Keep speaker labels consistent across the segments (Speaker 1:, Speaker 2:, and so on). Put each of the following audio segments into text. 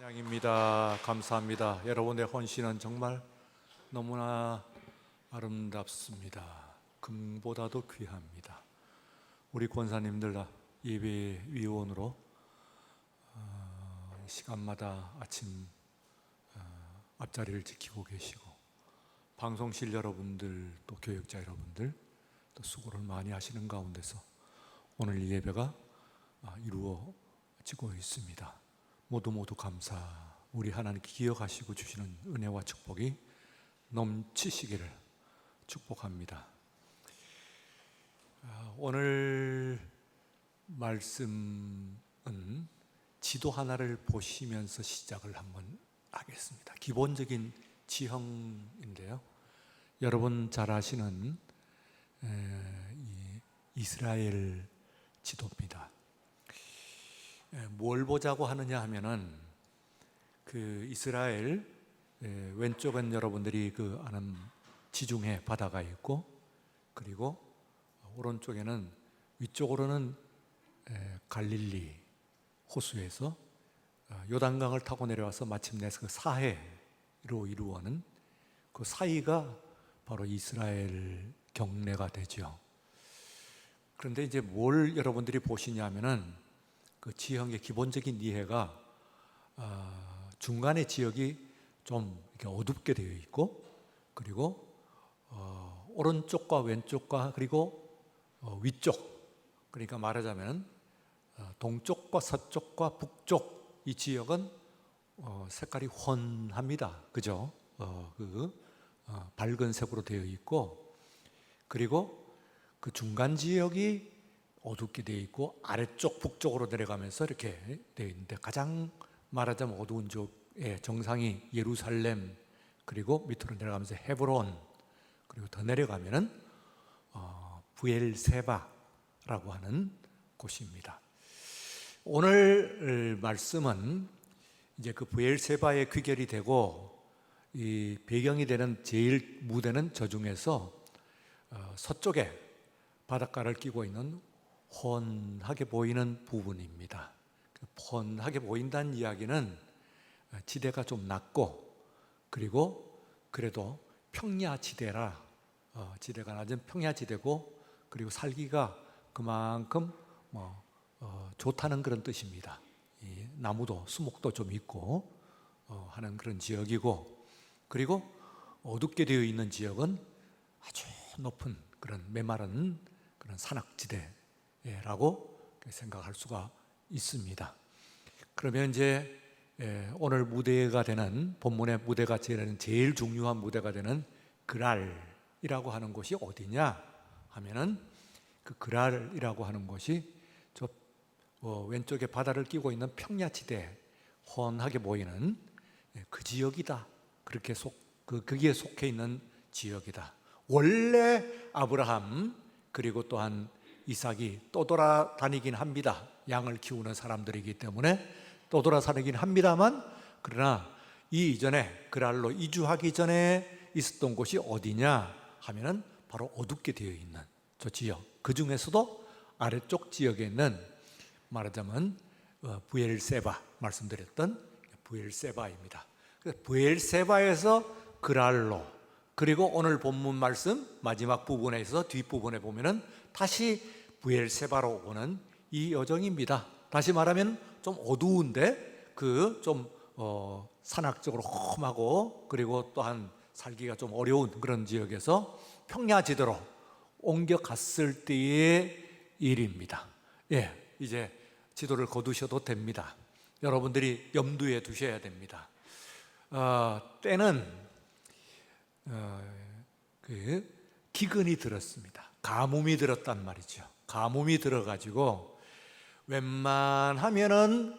Speaker 1: 찬양입니다. 감사합니다. 여러분의 헌신은 정말 너무나 아름답습니다. 금보다도 귀합니다. 우리 권사님들 예배 위원으로 시간마다 아침 앞자리를 지키고 계시고, 방송실 여러분들, 또 교역자 여러분들 또 수고를 많이 하시는 가운데서 오늘 이 예배가 이루어지고 있습니다. 모두 감사. 우리 하나님께 기억하시고 주시는 은혜와 축복이 넘치시기를 축복합니다. 오늘 말씀은 지도 하나를 보시면서 시작을 한번 하겠습니다. 기본적인 지형인데요, 여러분 잘 아시는 이스라엘 지도입니다. 뭘 보자고 하느냐 하면은, 그 이스라엘 왼쪽은 여러분들이 아는 지중해 바다가 있고, 그리고 오른쪽에는, 위쪽으로는 갈릴리 호수에서 요단강을 타고 내려와서 마침내 그 사해로 이루어는 그 사이가 바로 이스라엘 경내가 되죠. 그런데 이제 뭘 여러분들이 보시냐면은, 그 지형의 기본적인 이해가 중간의 지역이 좀 이렇게 어둡게 되어 있고, 그리고 오른쪽과 왼쪽과 그리고 위쪽, 그러니까 말하자면 동쪽과 서쪽과 북쪽, 이 지역은 색깔이 혼합니다. 그죠? 밝은 색으로 되어 있고, 그리고 그 중간 지역이 어둡게 되어 있고, 아래쪽 북쪽으로 내려가면서 이렇게 되어 있는데, 가장 말하자면 어두운 쪽의 정상이 예루살렘, 그리고 밑으로 내려가면서 헤브론, 그리고 더 내려가면은 브엘세바라고 하는 곳입니다. 오늘 말씀은 이제 그 브엘세바의 귀결이 되고, 이 배경이 되는 제일 무대는 저 중에서 서쪽에 바닷가를 끼고 있는 훤하게 보이는 부분입니다. 훤하게 보인다는 이야기는 지대가 좀 낮고, 그리고 그래도 평야지대라, 지대가 낮은 평야지대고, 그리고 살기가 그만큼 좋다는 그런 뜻입니다. 이 나무도 수목도 좀 있고 하는 그런 지역이고, 그리고 어둡게 되어 있는 지역은 아주 높은 그런 메마른 그런 산악지대라고 생각할 수가 있습니다. 그러면 이제 오늘 무대가 되는, 본문의 무대가 되는 제일 중요한 무대가 되는 그랄이라고 하는 곳이 어디냐 하면은, 그 그랄이라고 하는 곳이 저 왼쪽에 바다를 끼고 있는 평야지대, 훤하게 보이는 그 지역이다. 그렇게 거기에 속해 있는 지역이다. 원래 아브라함, 그리고 또한 이삭이 떠돌아다니긴 합니다. 양을 키우는 사람들이기 때문에 떠돌아다니긴 합니다만, 그러나 이 이전에 그랄로 이주하기 전에 있었던 곳이 어디냐 하면은 바로 어둡게 되어 있는 저 지역, 그 중에서도 아래쪽 지역에 있는, 말하자면 브엘세바, 말씀드렸던 브엘세바입니다. 브엘세바에서 그랄로, 그리고 오늘 본문 말씀 마지막 부분에서 뒷부분에 보면은 다시 브엘세바로 오는 이 여정입니다. 다시 말하면 좀 어두운데 좀 산악적으로 험하고, 그리고 또한 살기가 좀 어려운 그런 지역에서 평야지대로 옮겨갔을 때의 일입니다. 이제 지도를 거두셔도 됩니다. 여러분들이 염두에 두셔야 됩니다. 때는 기근이 들었습니다. 가뭄이 들었단 말이죠. 가뭄이 들어가지고 웬만하면은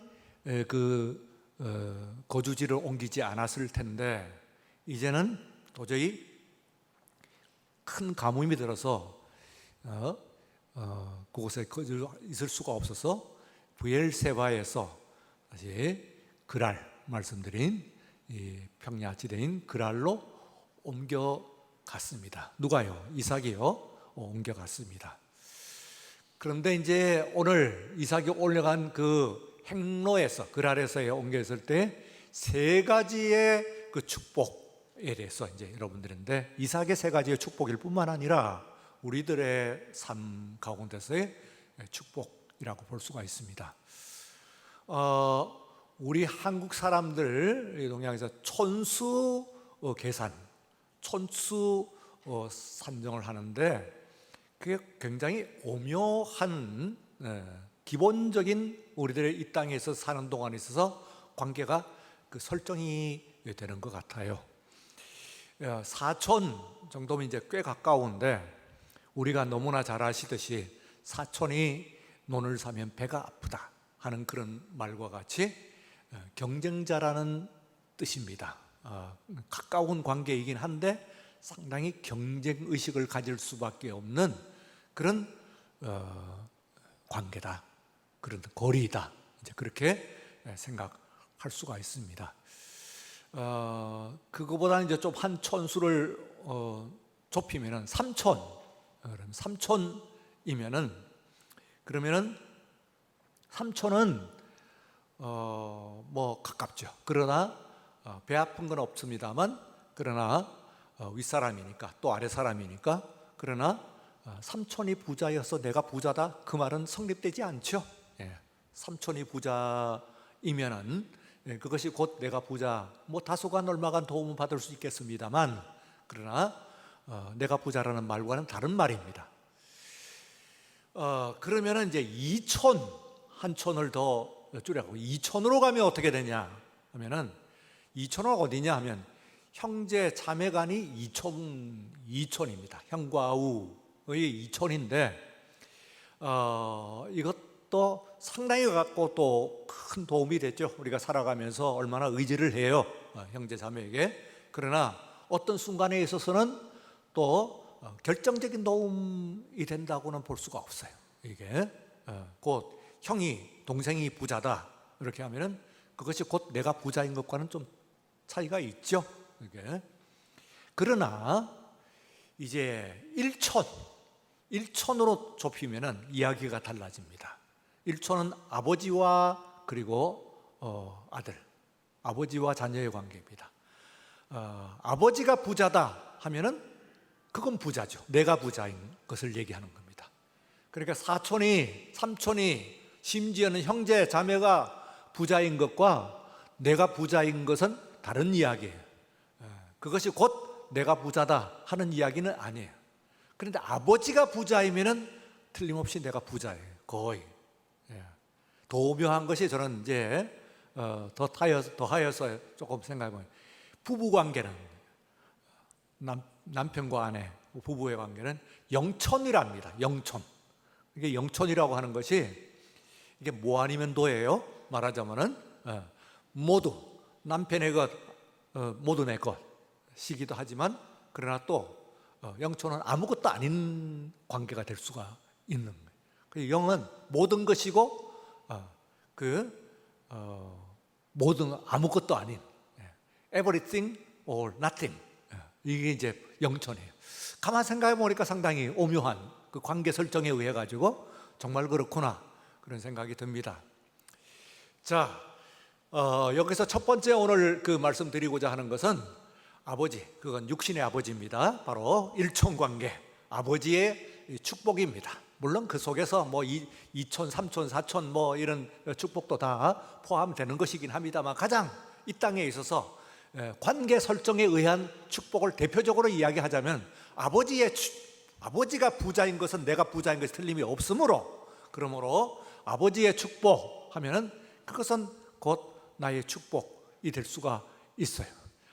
Speaker 1: 거주지를 옮기지 않았을 텐데, 이제는 도저히 큰 가뭄이 들어서 그곳에 있을 수가 없어서 브엘세바에서 다시 그랄, 말씀드린 이 평야지대인 그랄로 옮겨갔습니다. 누가요? 이삭이요? 옮겨갔습니다. 그런데 이제 오늘 이삭이 올라간 그 행로에서, 그랄에서 옮겼을 때 세 가지의 그 축복에 대해서 이제 여러분들인데, 이삭의 세 가지의 축복일 뿐만 아니라 우리들의 삶 가운데서의 축복이라고 볼 수가 있습니다. 우리 한국 사람들 동양에서 촌수 계산, 촌수 산정을 하는데, 그게 굉장히 오묘한 기본적인 우리들의 이 땅에서 사는 동안에 있어서 관계가 그 설정이 되는 것 같아요. 사촌 정도면 이제 꽤 가까운데, 우리가 너무나 잘 아시듯이 사촌이 논을 사면 배가 아프다 하는 그런 말과 같이 경쟁자라는 뜻입니다. 가까운 관계이긴 한데 상당히 경쟁의식을 가질 수밖에 없는 그런 관계다, 그런 거리다, 이제 그렇게 생각할 수가 있습니다. 그거보다는 이제 좀 한 촌수를 좁히면은 삼촌, 삼촌이면은, 그러면은 삼촌은 뭐 가깝죠. 그러나 배 아픈 건 없습니다만, 그러나 윗사람이니까, 또 아랫사람이니까, 그러나 삼촌이 부자여서 내가 부자다, 그 말은 성립되지 않죠. 삼촌이 부자이면은 그것이 곧 내가 부자, 뭐 다소간 얼마간 도움을 받을 수 있겠습니다만, 그러나 내가 부자라는 말과는 다른 말입니다. 그러면은 이제 이촌, 한 촌을 더 줄여가고 이촌으로 가면 어떻게 되냐 하면은, 이촌은 어디냐 하면 형제 자매간이 이촌입니다. 형과 우의 이촌인데, 이것도 상당히 갖고 또 큰 도움이 됐죠. 우리가 살아가면서 얼마나 의지를 해요, 형제 자매에게. 그러나 어떤 순간에 있어서는 또 결정적인 도움이 된다고는 볼 수가 없어요. 이게 곧 형이 동생이 부자다 이렇게 하면은 그것이 곧 내가 부자인 것과는 좀 차이가 있죠. 이게. 그러나 이제 일촌으로 좁히면은 이야기가 달라집니다. 일촌은 아버지와 그리고 아들, 아버지와 자녀의 관계입니다. 아버지가 부자다 하면은 그건 부자죠. 내가 부자인 것을 얘기하는 겁니다. 그러니까 사촌이, 삼촌이, 심지어는 형제 자매가 부자인 것과 내가 부자인 것은 다른 이야기예요. 그것이 곧 내가 부자다 하는 이야기는 아니에요. 그런데 아버지가 부자이면은 틀림없이 내가 부자예요. 거의. 더 오묘한 것이, 저는 이제 더하여서 조금 생각해보면, 부부 관계는, 남편과 아내 부부의 관계는 영촌이랍니다. 영촌. 이게 영촌이라고 하는 것이, 이게 뭐 아니면 도예요. 말하자면은 모두 남편의 것, 모두 내 것이기도 하지만, 그러나 또 영촌은 아무것도 아닌 관계가 될 수가 있는 거예요. 그 영은 모든 것이고, 모든 아무것도 아닌, everything or nothing, 이게 이제 영촌이에요. 가만 생각해 보니까 상당히 오묘한 그 관계 설정에 의해 가지고 정말 그렇구나, 그런 생각이 듭니다. 자, 여기서 첫 번째 오늘 그 말씀드리고자 하는 것은, 아버지, 그건 육신의 아버지입니다. 바로 일촌 관계, 아버지의 축복입니다. 물론 그 속에서 뭐 이촌, 삼촌, 사촌 뭐 이런 축복도 다 포함되는 것이긴 합니다만, 가장 이 땅에 있어서 관계 설정에 의한 축복을 대표적으로 이야기하자면, 아버지가 부자인 것은 내가 부자인 것이 틀림이 없으므로, 그러므로 아버지의 축복 하면은 그것은 곧 나의 축복이 될 수가 있어요.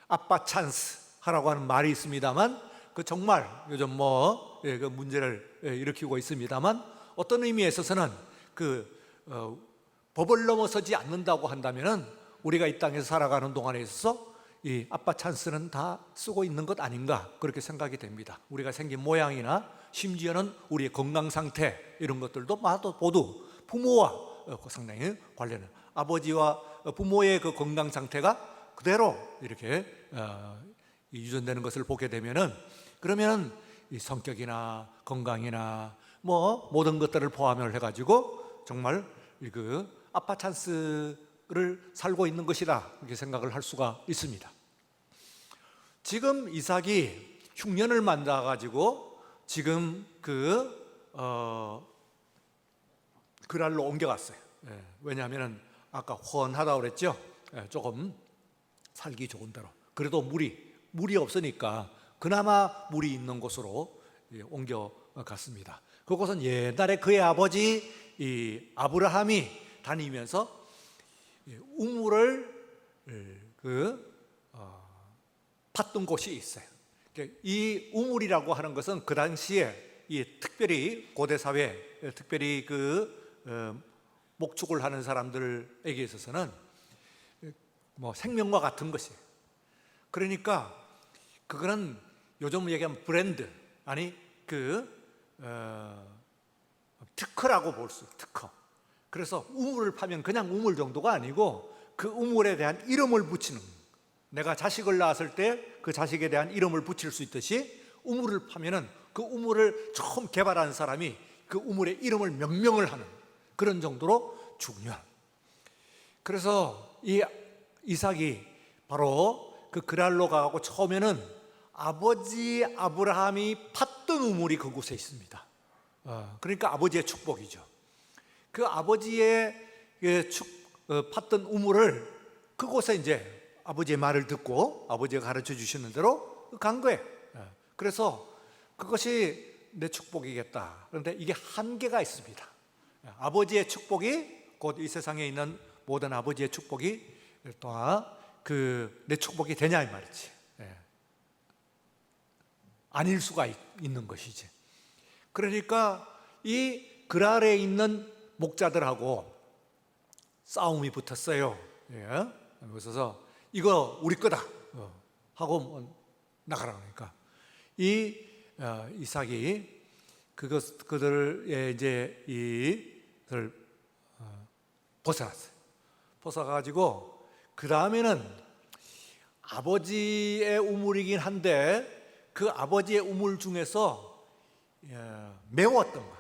Speaker 1: 아빠 찬스 하라고 하는 말이 있습니다만, 그 정말 요즘 그 문제를 일으키고 있습니다만, 어떤 의미에 있어서는 법을 넘어서지 않는다고 한다면은 우리가 이 땅에서 살아가는 동안에 있어서 이 아빠 찬스는 다 쓰고 있는 것 아닌가, 그렇게 생각이 됩니다. 우리가 생긴 모양이나 심지어는 우리의 건강 상태, 이런 것들도 모두 부모와 상당히 관련은, 아버지와 부모의 그 건강 상태가 그대로 이렇게 유전되는 것을 보게 되면은, 그러면은 이 성격이나 건강이나 뭐 모든 것들을 포함을 해가지고 정말 그 아빠 찬스 살고 있는 것이다, 이렇게 생각을 할 수가 있습니다. 지금 이삭이 흉년을 만나가지고 지금 그랄로 옮겨갔어요. 왜냐하면 아까 헌하다고 그랬죠. 조금 살기 좋은 데로. 그래도 물이 없으니까 그나마 물이 있는 곳으로 옮겨갔습니다. 그곳은 옛날에 그의 아버지 이 아브라함이 다니면서 우물을 팠던 곳이 있어요. 이 우물이라고 하는 것은 그 당시에 특별히 고대 사회, 특별히 목축을 하는 사람들에게 있어서는 뭐 생명과 같은 것이에요. 그러니까 그거는 요즘 얘기하면 브랜드, 아니 특허라고 볼 수 있어요. 특허. 그래서 우물을 파면 그냥 우물 정도가 아니고 그 우물에 대한 이름을 붙이는, 내가 자식을 낳았을 때 그 자식에 대한 이름을 붙일 수 있듯이 우물을 파면은 그 우물을 처음 개발한 사람이 그 우물의 이름을 명명을 하는 그런 정도로 중요한. 그래서 이 이삭이 바로 그 그랄로 가고 처음에는 아버지 아브라함이 팠던 우물이 그곳에 있습니다. 그러니까 아버지의 축복이죠. 그 아버지의 팠던 우물을 그곳에 이제 아버지의 말을 듣고 아버지가 가르쳐 주시는 대로 간 거예요. 그래서 그것이 내 축복이겠다. 그런데 이게 한계가 있습니다. 아버지의 축복이 곧 이 세상에 있는 모든 아버지의 축복이 또한 내 축복이 되냐 이 말이지. 아닐 수가 있는 것이지. 그러니까 이 그랄에 있는 목자들하고 싸움이 붙었어요. 그래서 이거 우리 거다 하고 나가라 그러니까 이삭이 그들의 이제 이를 벗어났어요. 벗어가지고 그 다음에는 아버지의 우물이긴 한데 그 아버지의 우물 중에서 메웠던 거.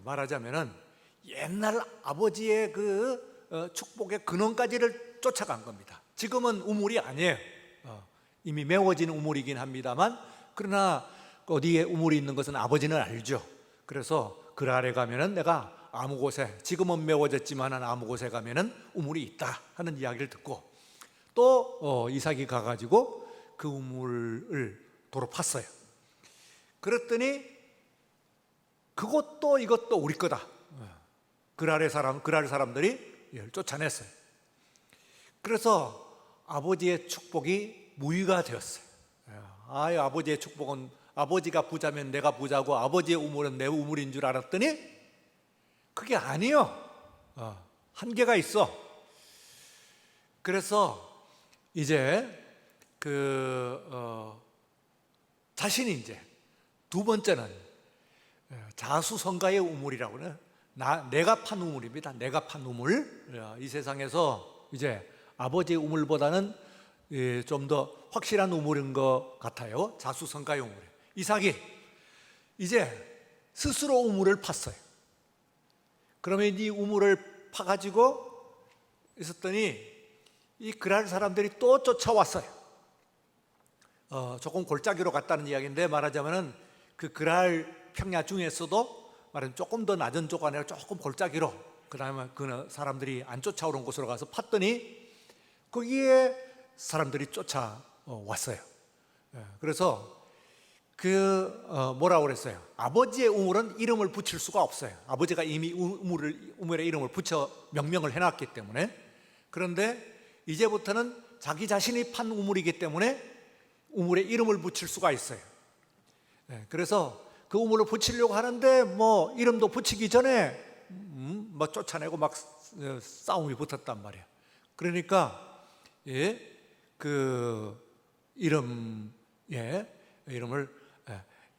Speaker 1: 말하자면은 옛날 아버지의 축복의 근원까지를 쫓아간 겁니다. 지금은 우물이 아니에요. 이미 메워진 우물이긴 합니다만, 그러나 어디에 우물이 있는 것은 아버지는 알죠. 그래서 그 아래 가면은 내가 아무 곳에, 지금은 메워졌지만 아무 곳에 가면은 우물이 있다 하는 이야기를 듣고 또 이삭이 가가지고 그 우물을 도로 팠어요. 그랬더니 그것도 이것도 우리 거다. 그랄 사람들이 쫓아냈어요. 그래서 아버지의 축복이 무위가 되었어요. 아버지의 축복은 아버지가 부자면 내가 부자고 아버지의 우물은 내 우물인 줄 알았더니 그게 아니요. 한계가 있어. 그래서 이제 자신이 이제 두 번째는 자수성가의 우물이라고 그래요. 내가 판 우물입니다. 내가 판 우물. 이 세상에서 이제 아버지의 우물보다는 좀 더 확실한 우물인 것 같아요. 자수성가의 우물. 이삭이 이제 스스로 우물을 팠어요. 그러면 이 우물을 파가지고 있었더니 이 그랄 사람들이 또 쫓아왔어요. 조금 골짜기로 갔다는 이야기인데, 말하자면은 그 그랄 평야 중에서도 말하자면 조금 더 낮은 쪽 아니라 조금 골짜기로, 그 다음에 그 사람들이 안 쫓아오는 곳으로 가서 팠더니 거기에 사람들이 쫓아왔어요. 그래서 뭐라고 그랬어요? 아버지의 우물은 이름을 붙일 수가 없어요. 아버지가 이미 우물에 이름을 붙여 명명을 해놨기 때문에. 그런데 이제부터는 자기 자신이 판 우물이기 때문에 우물에 이름을 붙일 수가 있어요. 그래서 그 우물을 붙이려고 하는데 뭐 이름도 붙이기 전에 뭐 쫓아내고 막 싸움이 붙었단 말이에요. 그러니까 이름을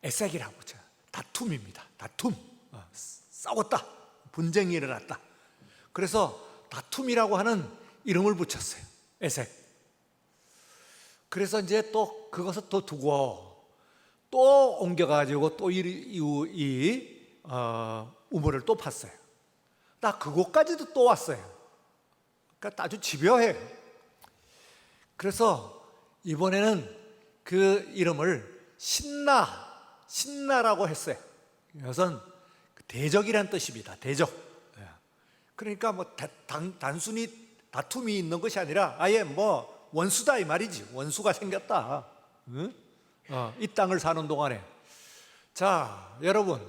Speaker 1: 에색이라고 하죠. 다툼입니다. 다툼. 싸웠다. 분쟁이 일어났다. 그래서 다툼이라고 하는 이름을 붙였어요. 에색. 그래서 이제 또 그것을 또 두고 또 옮겨가지고 또 우물을 또 팠어요. 나 그곳까지도 또 왔어요. 그러니까 아주 집요해요. 그래서 이번에는 그 이름을 신나라고 했어요. 이것은 대적이란 뜻입니다. 대적. 그러니까 뭐 단순히 다툼이 있는 것이 아니라 아예 뭐 원수다 이 말이지. 원수가 생겼다. 응? 이 땅을 사는 동안에. 자, 여러분,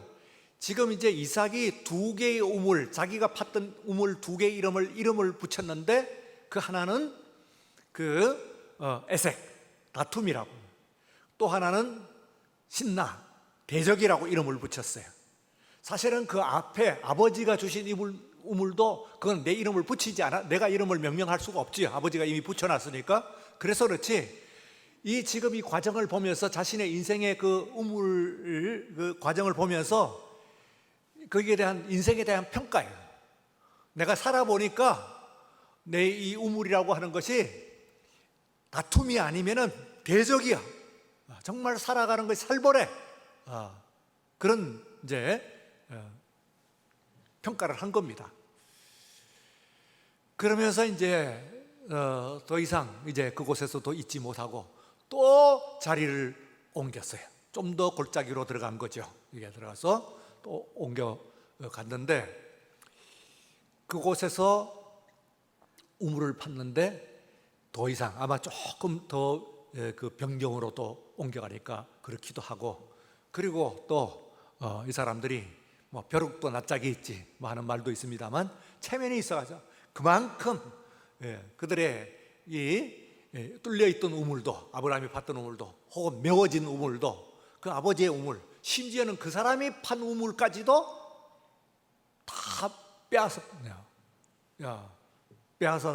Speaker 1: 지금 이제 이삭이 두 개의 우물, 자기가 팠던 우물 두 개의 이름을 붙였는데 그 하나는 에색, 다툼이라고, 또 하나는 신나, 대적이라고 이름을 붙였어요. 사실은 그 앞에 아버지가 주신 우물도 그건 내 이름을 붙이지 않아, 내가 이름을 명명할 수가 없지. 아버지가 이미 붙여놨으니까. 그래서 그렇지, 지금 이 과정을 보면서 자신의 인생의 그 우물 그 과정을 보면서 거기에 대한 인생에 대한 평가예요. 내가 살아보니까 내 이 우물이라고 하는 것이 다툼이 아니면은 대적이야. 정말 살아가는 것이 살벌해. 그런 이제 평가를 한 겁니다. 그러면서 이제 더 이상 이제 그곳에서 더 있지 못하고 또 자리를 옮겼어요. 좀 더 골짜기로 들어간 거죠. 이게 들어가서 또 옮겨 갔는데 그곳에서 우물을 팠는데 더 이상 아마 조금 더 그 변경으로 또 옮겨가니까 그렇기도 하고, 그리고 또 이 사람들이 뭐 벼룩도 낯짝이 있지 뭐 하는 말도 있습니다만 체면이 있어가지고 그만큼 그들의 이 뚫려 있던 우물도, 아브라함이 팠던 우물도, 혹은 메워진 우물도, 그 아버지의 우물, 심지어는 그 사람이 판 우물까지도 다 빼앗아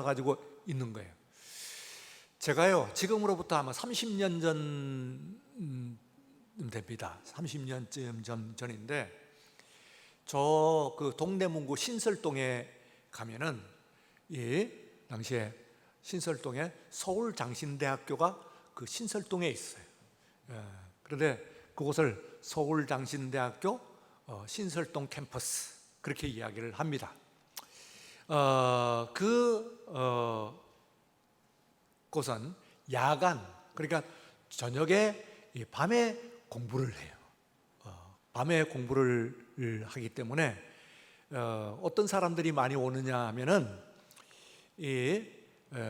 Speaker 1: 가지고 있는 거예요. 제가요, 지금으로부터 아마 30년 전 됩니다. 30년쯤 전인데, 저 그 동대문구 신설동에 가면은 당시에 신설동에 서울장신대학교가 그 신설동에 있어요. 그런데 그곳을 서울장신대학교 신설동 캠퍼스 그렇게 이야기를 합니다. 그곳은 야간, 그러니까 저녁에 밤에 공부를 해요. 밤에 공부를 하기 때문에 어떤 사람들이 많이 오느냐 하면은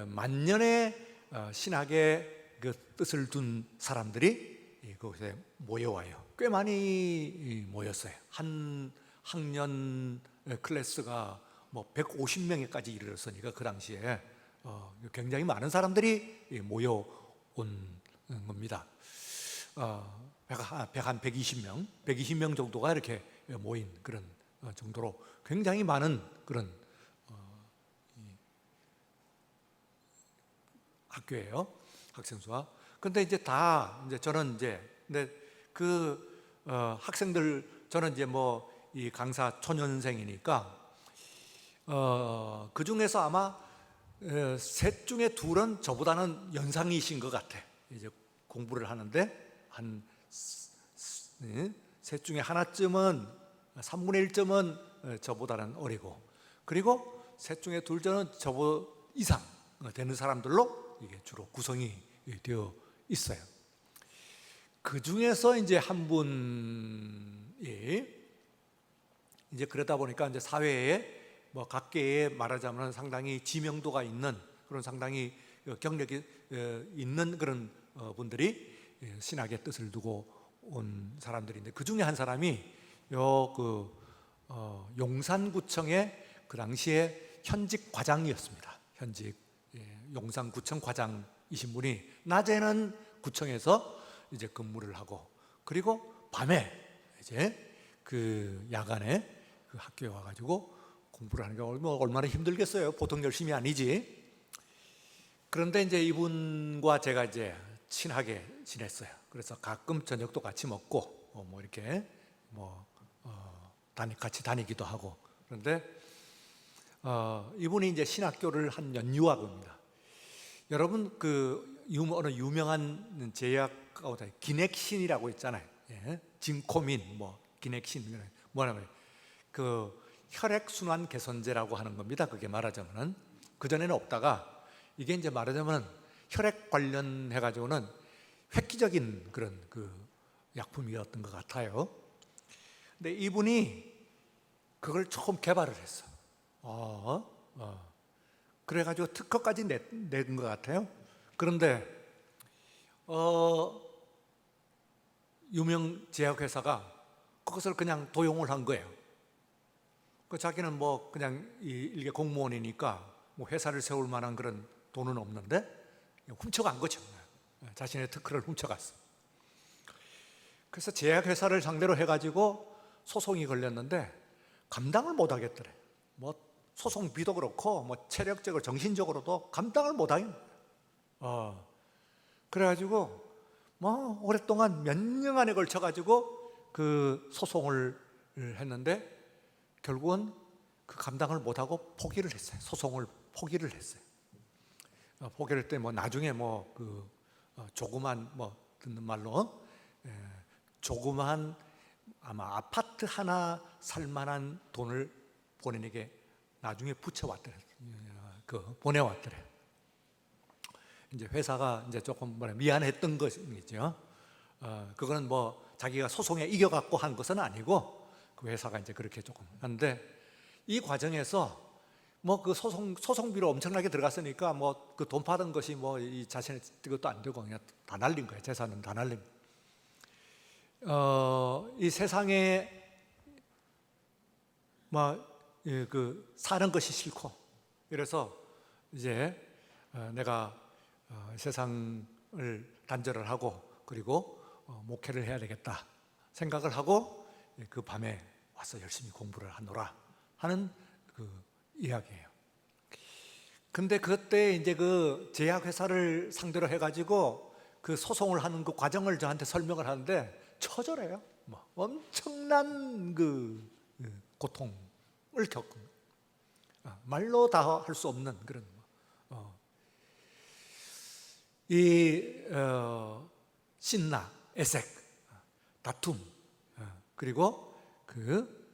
Speaker 1: 만년의 신학의 그 뜻을 둔 사람들이 그곳에 모여와요. 꽤 많이 모였어요. 한 학년 클래스가 뭐 150명에까지 이르렀으니까 그 당시에 굉장히 많은 사람들이 모여온 겁니다. 120명 정도가 이렇게 모인 그런 정도로 굉장히 많은 그런 학교예요. 학생 수가. 근데 이제 저는 이제 근데 학생들, 저는 이제 뭐 이 강사 초년생이니까 그 중에서 아마 셋 중에 둘은 저보다는 연상이신 것 같아. 이제 공부를 하는데 한 셋 중에 하나쯤은 3분의 1쯤은 저보다는 어리고, 그리고 셋 중에 둘 저는 저보다 이상 되는 사람들로 이게 주로 구성이 되어 있어요. 그 중에서 이제 한 분이 이제 그러다 보니까 이제 사회에 뭐 각계에 말하자면 상당히 지명도가 있는 그런 상당히 경력이 있는 그런 분들이 신학의 뜻을 두고 온 사람들인데, 그 중에 한 사람이 용산구청의 그 당시에 현직 과장이었습니다. 현직 용산구청 과장이신 분이 낮에는 구청에서 이제 근무를 하고, 그리고 밤에 이제 그 야간에 그 학교에 와가지고 공부를 하는 게 얼마나 힘들겠어요. 보통 열심히 아니지. 그런데 이제 이분과 제가 이제 친하게 지냈어요. 그래서 가끔 저녁도 같이 먹고 뭐 이렇게 같이 다니기도 하고. 그런데 이분이 이제 신학교를 한 연유학입니다. 여러분 어느 유명한 제약 기넥신이라고 있잖아요. 진코민 기넥신 뭐냐면 그 혈액순환 개선제라고 하는 겁니다. 그게 말하자면은 그전에는 없다가 이게 이제 말하자면 혈액 관련해 가지고는 획기적인 그런 그 약품이었던 것 같아요. 근데 이분이 그걸 처음 개발을 했어. 그래가지고 특허까지 낸 것 같아요. 그런데 유명 제약회사가 그것을 그냥 도용을 한 거예요. 그 자기는 뭐 그냥 일개 공무원이니까 뭐 회사를 세울 만한 그런 돈은 없는데 훔쳐간 거죠. 자신의 특허를 훔쳐갔어. 그래서 제약회사를 상대로 해가지고 소송이 걸렸는데 감당을 못 하겠더래. 뭐 소송비도 그렇고 뭐 체력적으로 정신적으로도 감당을 못 하겠네. 그래가지고 뭐 오랫동안 몇 년간에 걸쳐가지고 그 소송을 했는데 결국은 그 감당을 못하고 포기를 했어요. 소송을 포기를 했어요. 포기를 할 때 뭐 나중에 뭐 그 조그만 뭐 듣는 말로 조그만 아마 아파트 하나 살 만한 돈을 본인에게 나중에 붙여왔더래. 보내왔더래. 이제 회사가 이제 조금 미안했던 것이죠. 그거는 뭐 자기가 소송에 이겨갖고 한 것은 아니고 그 회사가 이제 그렇게 조금 하는데 이 과정에서 뭐 그 소송비로 엄청나게 들어갔으니까 뭐 그 돈 받은 것이 뭐 이 자신의 그것도 안 되고 그냥 다 날린 거예요. 재산은 다 날린. 이 세상에 그 사는 것이 싫고 그래서 이제 내가 세상을 단절을 하고 그리고 목회를 해야 되겠다 생각을 하고 그 밤에 와서 열심히 공부를 하노라 하는 그 이야기예요. 근데 그때 이제 그 제약회사를 상대로 해가지고 그 소송을 하는 그 과정을 저한테 설명을 하는데 처절해요. 뭐 엄청난 그 고통을 겪은 말로 다 할 수 없는 그런 신나, 애색, 다툼, 그리고 그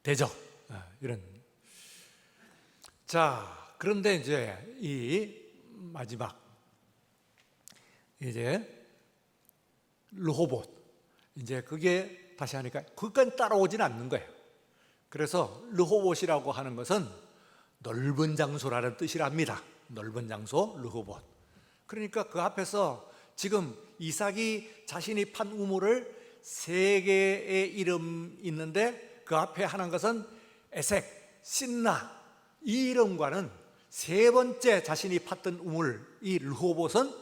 Speaker 1: 대적 이런. 자, 그런데 이제 이 마지막 이제 르호봇 이제 그게 다시 하니까 그건 따라오진 않는 거예요. 그래서 르호봇이라고 하는 것은 넓은 장소라는 뜻이랍니다. 넓은 장소 르호봇. 그러니까 그 앞에서 지금 이삭이 자신이 판 우물을 세 개의 이름 있는데 그 앞에 하는 것은 에색, 신나 이 이름과는 세 번째 자신이 팠던 우물 이 르호봇은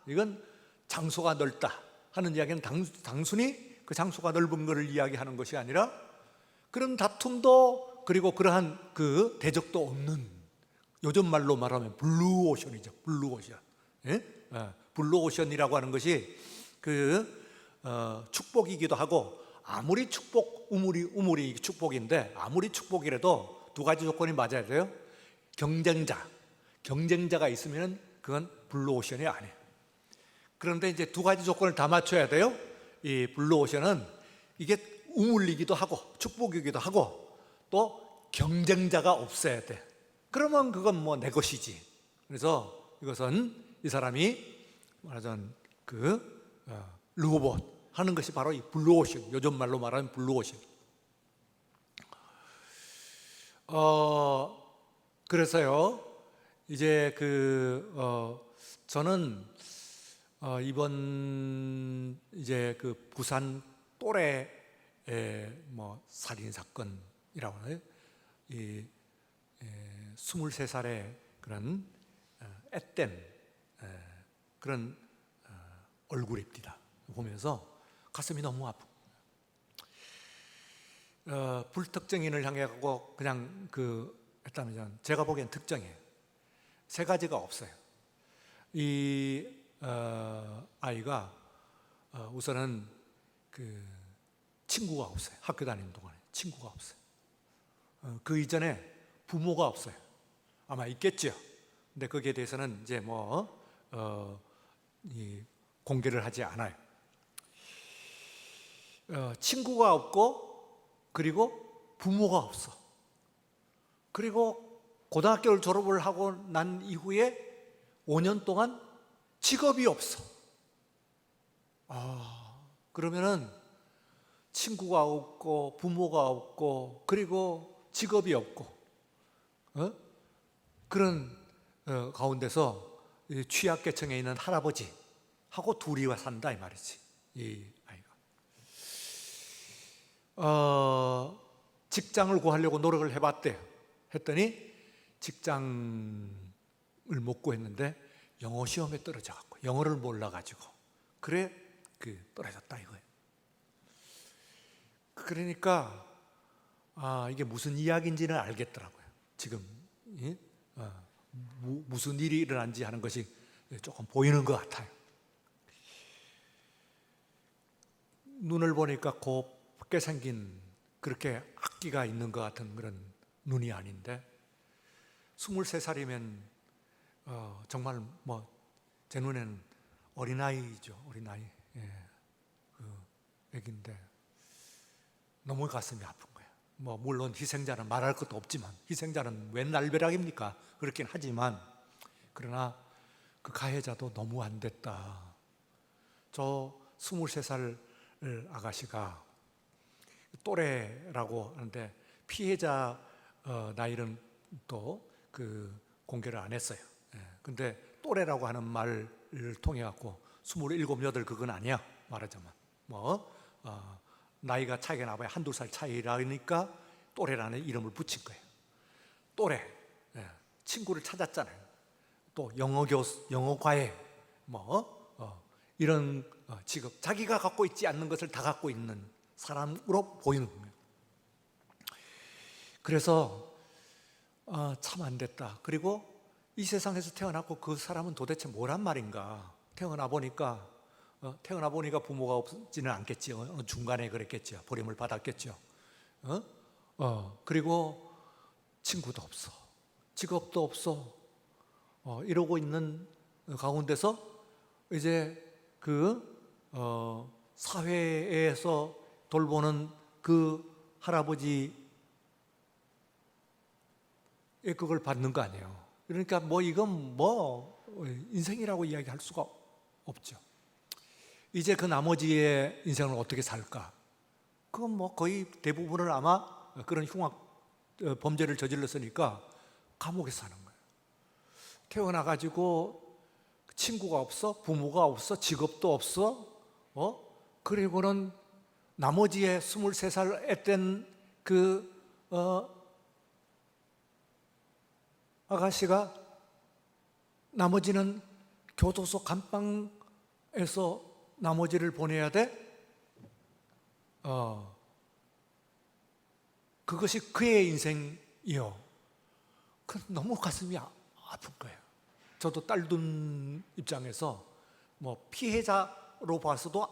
Speaker 1: 이건 장소가 넓다 하는 이야기는 단순히 그 장소가 넓은 것을 이야기하는 것이 아니라 그런 다툼도 그리고 그러한 그 대적도 없는 요즘 말로 말하면 블루오션이죠. 블루오션. 블루오션이라고 하는 것이 그 축복이기도 하고 아무리 우물이 축복인데 아무리 축복이라도 두 가지 조건이 맞아야 돼요. 경쟁자가 있으면 그건 블루오션이 아니에요. 그런데 이제 두 가지 조건을 다 맞춰야 돼요. 이 블루오션은 이게 우물이기도 하고 축복이기도 하고 또 경쟁자가 없어야 돼. 그러면 그건 뭐 내 것이지. 그래서 이것은 이 사람이 말하자면 르호봇 하는 것이 바로 이 블루오션, 요즘 말로 말하는 블루오션. 그래서요 이제 저는 이번 이제 그 부산 또래 뭐 살인 사건이라고 하나요? 23살의 그런 앳된 그런 얼굴입니다. 보면서 가슴이 너무 아프고 불특정인을 향해 가고 그냥 했다면 제가 보기엔 특정이에요. 세 가지가 없어요. 이 아이가 우선은 친구가 없어요. 학교 다니는 동안에 친구가 없어요. 그 이전에 부모가 없어요. 아마 있겠죠. 근데 거기에 대해서는 이제 공개를 하지 않아요. 친구가 없고 그리고 부모가 없어. 그리고 고등학교를 졸업을 하고 난 이후에 5년 동안 직업이 없어. 그러면은 친구가 없고 부모가 없고 그리고 직업이 없고 그런 가운데서 취약계층에 있는 할아버지하고 둘이 와 산다 이 말이지. 이 아이가 직장을 구하려고 노력을 해봤대요. 했더니 직장을 못 구했는데 영어 시험에 떨어져 갖고 영어를 몰라 가지고 그래 떨어졌다 이거예요. 그러니까 이게 무슨 이야기인지는 알겠더라고요. 지금 무슨 일이 일어난지 하는 것이 조금 보이는 것 같아요. 눈을 보니까 곱게 생긴 그렇게 악기가 있는 것 같은 그런 눈이 아닌데 23살이면 정말 제 눈에는 어린아이죠. 어린아이. 애기인데 너무 가슴이 아픈 거예요. 물론 희생자는 말할 것도 없지만 희생자는 웬 날벼락입니까? 그렇긴 하지만 그러나 그 가해자도 너무 안 됐다. 저 23살 아가씨가 또래라고 하는데 피해자 나이는 또 공개를 안 했어요. 근데 또래라고 하는 말을 통해 갖고 27, 8 그건 아니야. 말하자면 나이가 차이가 나봐야 한두 살 차이라니까 또래라는 이름을 붙인 거예요. 또래. 친구를 찾았잖아요. 또 영어과외 이런 직업, 자기가 갖고 있지 않는 것을 다 갖고 있는 사람으로 보이는 거예요. 그래서 참 안 됐다. 그리고 이 세상에서 태어났고 그 사람은 도대체 뭐란 말인가. 태어나 보니까 부모가 없지는 않겠지요. 중간에 그랬겠죠. 버림을 받았겠죠. 그리고 친구도 없어. 직업도 없어. 이러고 있는 가운데서 이제 사회에서 돌보는 그 할아버지의 그걸 받는 거 아니에요. 그러니까 이건 인생이라고 이야기할 수가 없죠. 이제 그 나머지의 인생을 어떻게 살까? 그건 거의 대부분을 아마 그런 범죄를 저질렀으니까 감옥에 사는 거예요. 태어나가지고 친구가 없어, 부모가 없어, 직업도 없어, 그리고는 나머지의 23살 앳된 아가씨가 나머지는 교도소 감방에서 나머지를 보내야 돼? 그것이 그의 인생이요. 너무 가슴이 아픈 거예요. 저도 딸둔 입장에서 피해자로 봐서도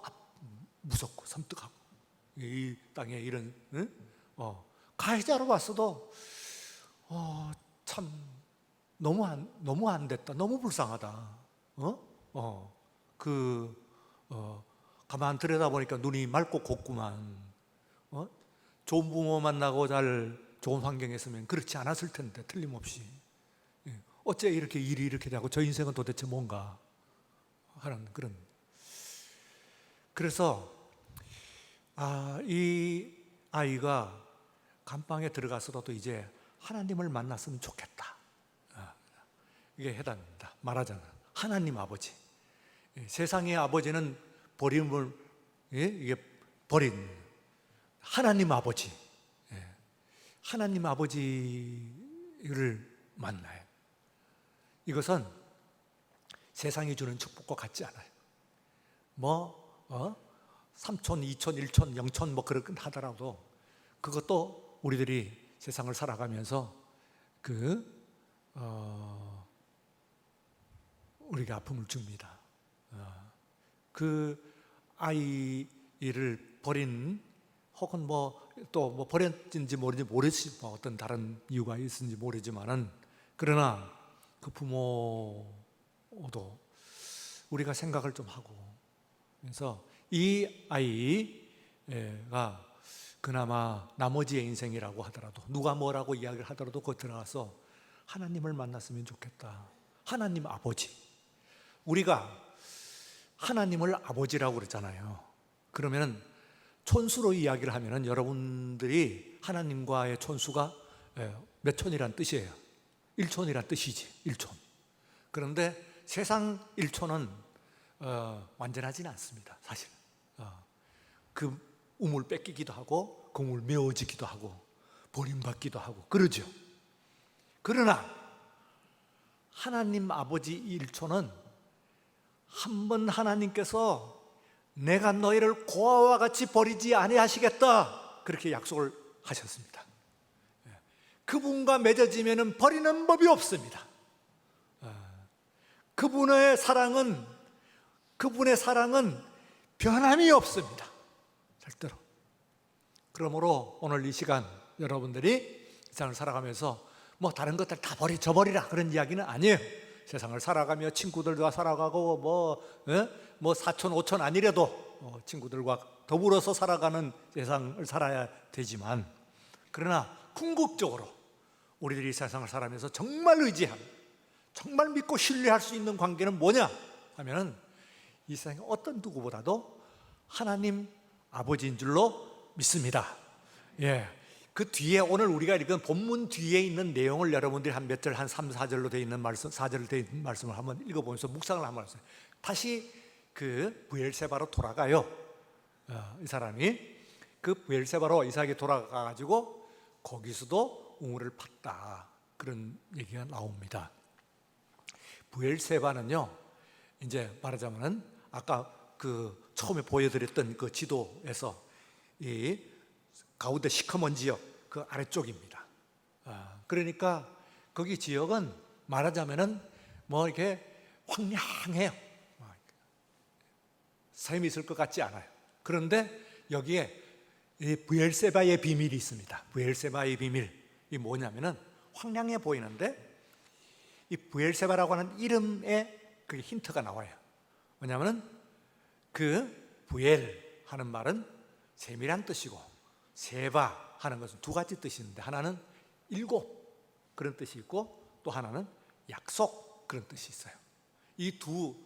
Speaker 1: 무섭고 섬뜩하고 이 땅에 이런 가해자로 봤어도 참 너무 안 됐다. 너무 불쌍하다. 가만 들여다보니까 눈이 맑고 곱구만. 좋은 부모 만나고 좋은 환경에 있으면 그렇지 않았을 텐데 틀림없이. 어째 이렇게 일이 이렇게 되고 저 인생은 도대체 뭔가 하는 그런. 그래서 이 아이가 감방에 들어가서도 이제 하나님을 만났으면 좋겠다. 이게 해당입니다. 말하자면 하나님 아버지. 세상의 아버지는 버림을 이게 버린 하나님 아버지. 하나님 아버지를 만나요. 이것은 세상이 주는 축복과 같지 않아요. 3천, 2천, 1천, 0천 그렇긴 하더라도 그것도 우리들이 세상을 살아가면서 우리가 아픔을 줍니다. 그 아이를 버린 혹은 또 버렸는지 모르지 어떤 다른 이유가 있는지 모르지만은 그러나 그 부모도 우리가 생각을 좀 하고 그래서 이 아이가 그나마 나머지의 인생이라고 하더라도 누가 뭐라고 이야기를 하더라도 거기 들어가서 하나님을 만났으면 좋겠다. 하나님 아버지. 우리가 하나님을 아버지라고 그러잖아요. 그러면 촌수로 이야기를 하면 여러분들이 하나님과의 촌수가 몇 촌이란 뜻이에요? 1촌이란 뜻이지. 1촌. 그런데 세상 1촌은 완전하지는 않습니다. 사실 그 우물 뺏기기도 하고 공을 메워지기도 하고 버림받기도 하고 그러죠. 그러나 하나님 아버지 1촌은 한 번 하나님께서 내가 너희를 고아와 같이 버리지 아니하시겠다 그렇게 약속을 하셨습니다. 그분과 맺어지면 버리는 법이 없습니다. 그분의 사랑은 변함이 없습니다. 절대로. 그러므로 오늘 이 시간 여러분들이 세상을 살아가면서 뭐 다른 것들 다 저버리라 그런 이야기는 아니에요. 세상을 살아가며 친구들과 살아가고 뭐 사촌 오촌 아니래도 친구들과 더불어서 살아가는 세상을 살아야 되지만, 그러나 궁극적으로 우리들이 이 세상을 살아가면서 정말 의지하는, 정말 믿고 신뢰할 수 있는 관계는 뭐냐 하면은 이 세상의 어떤 누구보다도 하나님 아버지인 줄로 믿습니다. 예. 그 뒤에 오늘 우리가 읽은 본문 뒤에 있는 내용을 여러분들이 한 몇 절, 한 3, 4절로 되어 있는 말씀, 4절로 되어 있는 말씀을 한번 읽어보면서 묵상을 한번 하세요. 다시 그 브엘세바로 돌아가요. 이 사람이 그 브엘세바로 이삭이 돌아가가지고 거기서도 우물을 팠다 그런 얘기가 나옵니다. 브엘세바는요, 이제 말하자면은 아까 그 처음에 보여드렸던 그 지도에서 이 가운데 시커먼 지역 그 아래쪽입니다. 그러니까 거기 지역은 말하자면은 뭐 이렇게 황량해요. 샘이 있을 것 같지 않아요. 그런데 여기에 이 브엘세바의 비밀이 있습니다. 브엘세바의 비밀, 이 뭐냐면은 황량해 보이는데 이 브엘세바라고 하는 이름에 그 힌트가 나와요. 왜냐하면은 그 브엘 하는 말은 샘이란 뜻이고 세바 하는 것은 두 가지 뜻이 있는데, 하나는 일곱 그런 뜻이 있고 또 하나는 약속 그런 뜻이 있어요. 이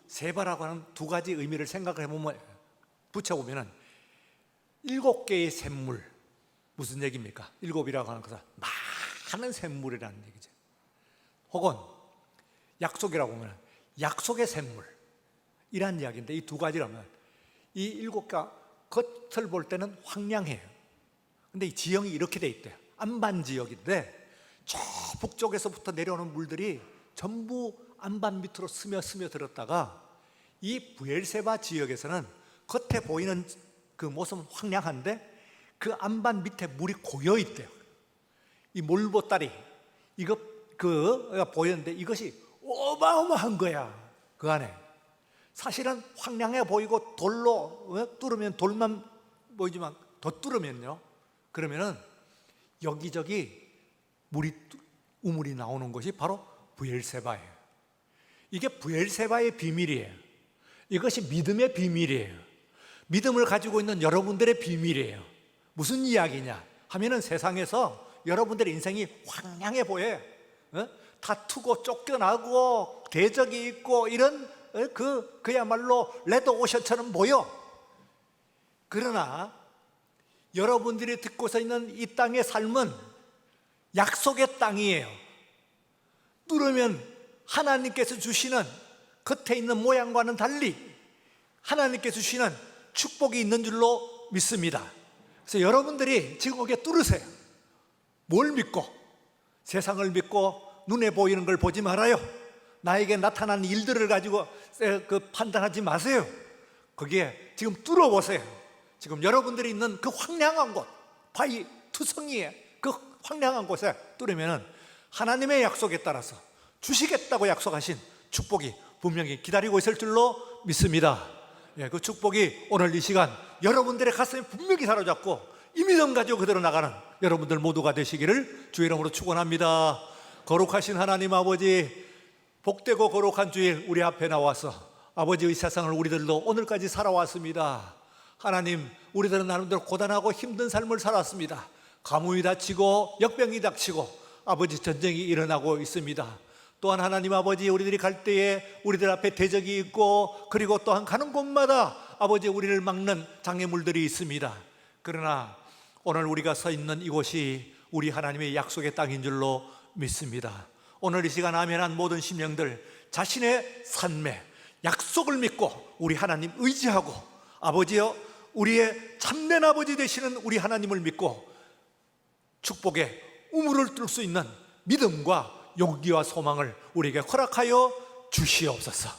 Speaker 1: 세바라고 하는 두 가지 의미를 생각해 보면, 붙여보면은 7개의 샘물, 무슨 얘기입니까? 7이라고 하는 것은 많은 샘물이라는 얘기죠. 혹은 약속이라고 하면 약속의 샘물이라는 이야기인데, 이 두 가지라면 이 7개가 겉을 볼 때는 황량해요. 근데 이 지형이 이렇게 돼 있대요. 안반 지역인데 저 북쪽에서부터 내려오는 물들이 전부 안반 밑으로 스며 들었다가 이 브엘세바 지역에서는 겉에 보이는 그 모습은 황량한데 그 안반 밑에 물이 고여 있대요. 이 몰보따리 이거 보였는데 이것이 어마어마한 거야. 그 안에 사실은 황량해 보이고 돌로 뚫으면 돌만 보이지만 더 뚫으면요, 그러면은 여기저기 우물이 나오는 것이 바로 브엘세바예요. 이게 브엘세바의 비밀이에요. 이것이 믿음의 비밀이에요. 믿음을 가지고 있는 여러분들의 비밀이에요. 무슨 이야기냐 하면은 세상에서 여러분들의 인생이 황량해 보여요. 다투고 쫓겨나고 대적이 있고 이런 그야말로 레드오션처럼 보여. 그러나 여러분들이 듣고서 있는 이 땅의 삶은 약속의 땅이에요. 뚫으면 하나님께서 주시는 겉에 있는 모양과는 달리 하나님께서 주시는 축복이 있는 줄로 믿습니다. 그래서 여러분들이 지금 거기에 뚫으세요. 뭘 믿고? 세상을 믿고 눈에 보이는 걸 보지 말아요. 나에게 나타난 일들을 가지고 판단하지 마세요. 거기에 지금 뚫어보세요. 지금 여러분들이 있는 그 황량한 곳, 바위 투성이에 그 황량한 곳에 뚫으면 하나님의 약속에 따라서 주시겠다고 약속하신 축복이 분명히 기다리고 있을 줄로 믿습니다. 그 축복이 오늘 이 시간 여러분들의 가슴에 분명히 사로잡고 이 믿음 가지고 그대로 나가는 여러분들 모두가 되시기를 주의 이름으로 축원합니다. 거룩하신 하나님 아버지, 복되고 거룩한 주일 우리 앞에 나와서 아버지의 세상을 우리들도 오늘까지 살아왔습니다. 하나님, 우리들은 나름대로 고단하고 힘든 삶을 살았습니다. 가뭄이 닥치고 역병이 닥치고 아버지 전쟁이 일어나고 있습니다. 또한 하나님 아버지, 우리들이 갈 때에 우리들 앞에 대적이 있고, 그리고 또한 가는 곳마다 아버지 우리를 막는 장애물들이 있습니다. 그러나 오늘 우리가 서 있는 이곳이 우리 하나님의 약속의 땅인 줄로 믿습니다. 오늘 이 시간 아멘한 모든 심령들, 자신의 삶에 약속을 믿고 우리 하나님 의지하고, 아버지여, 우리의 참된 아버지 되시는 우리 하나님을 믿고 축복의 우물을 뚫을 수 있는 믿음과 용기와 소망을 우리에게 허락하여 주시옵소서.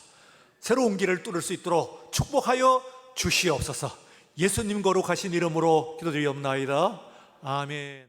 Speaker 1: 새로운 길을 뚫을 수 있도록 축복하여 주시옵소서. 예수님 거룩하신 이름으로 기도드리옵나이다. 아멘.